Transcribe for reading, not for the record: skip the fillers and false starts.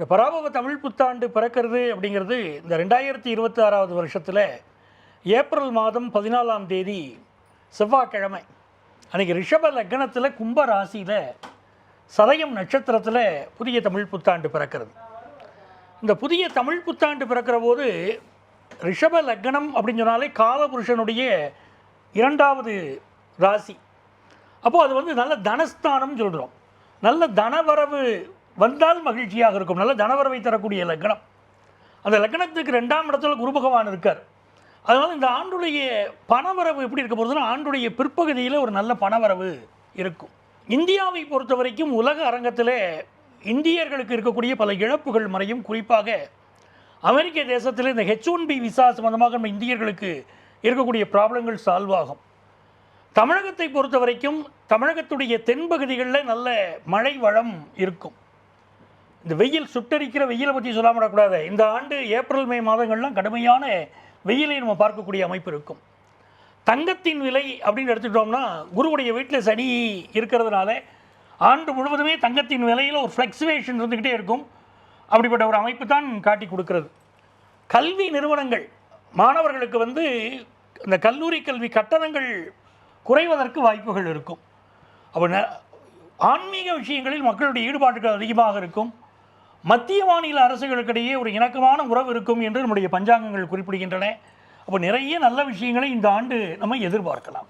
இந்த பராபவ தமிழ் புத்தாண்டு பிறக்கிறது அப்படிங்கிறது இந்த 2026வது வருஷத்தில் ஏப்ரல் மாதம் 14ஆம் தேதி செவ்வாய்க்கிழமை அன்றைக்கி ரிஷப லக்னத்தில் கும்ப ராசியில் சதயம் நட்சத்திரத்தில் புதிய தமிழ் புத்தாண்டு பிறக்கிறது. இந்த புதிய தமிழ் புத்தாண்டு பிறக்கிற போது ரிஷப லக்னம் அப்படின்னு சொன்னாலே காலபுருஷனுடைய 2வது ராசி. அப்போது அது நல்ல தனஸ்தானம் சொல்கிறோம். நல்ல தனவரவு வந்தால் மகிழ்ச்சியாக இருக்கும். நல்ல தனவரவை தரக்கூடிய லக்னம். அந்த லக்னத்துக்கு 2ஆம் இடத்துல குரு பகவான் இருக்கார். அதனால் இந்த ஆண்டுடைய பணவரவு எப்படி இருக்க போகிறதுனா ஆண்டுடைய பிற்பகுதியில் ஒரு நல்ல பணவரவு இருக்கும். இந்தியாவை பொறுத்த வரைக்கும் உலக அரங்கத்தில் இந்தியர்களுக்கு இருக்கக்கூடிய பல இழப்புகள் மறையும். குறிப்பாக அமெரிக்க தேசத்தில் இந்த H1B விசா சம்பந்தமாக நம்ம இந்தியர்களுக்கு இருக்கக்கூடிய ப்ராப்ளங்கள் சால்வ் ஆகும். தமிழகத்தை பொறுத்த வரைக்கும் தமிழகத்துடைய தென்பகுதிகளில் நல்ல மழை வளம் இருக்கும். இந்த வெயில் சுட்டரிக்கிற வெயிலை பற்றி சொல்லாமல் விடக்கூடாது. இந்த ஆண்டு ஏப்ரல் மே மாதங்கள்லாம் கடுமையான வெயிலை நம்ம பார்க்கக்கூடிய அமைப்பு இருக்கும். தங்கத்தின் விலை அப்படின்னு எடுத்துக்கிட்டோம்னா குருவுடைய வீட்டில் சனி இருக்கிறதுனால ஆண்டு முழுவதுமே தங்கத்தின் விலையில் ஒரு ஃப்ளக்சுவேஷன் இருந்துக்கிட்டே இருக்கும். அப்படிப்பட்ட ஒரு அமைப்பு தான் காட்டி கொடுக்கிறது. கல்வி நிறுவனங்கள் மாணவர்களுக்கு இந்த கல்லூரி கல்வி கட்டணங்கள் குறைவதற்கு வாய்ப்புகள் இருக்கும். அப்போ ஆன்மீக விஷயங்களில் மக்களுடைய ஈடுபாடுகள் அதிகமாக இருக்கும். மத்திய மாநில அரசுகளுக்கிடையே ஒரு இணக்கமான உறவு இருக்கும் என்று நம்முடைய பஞ்சாங்கங்கள் குறிப்பிடுகின்றன. அப்போ நிறைய நல்ல விஷயங்களை இந்த ஆண்டு நம்ம எதிர்பார்க்கலாம்.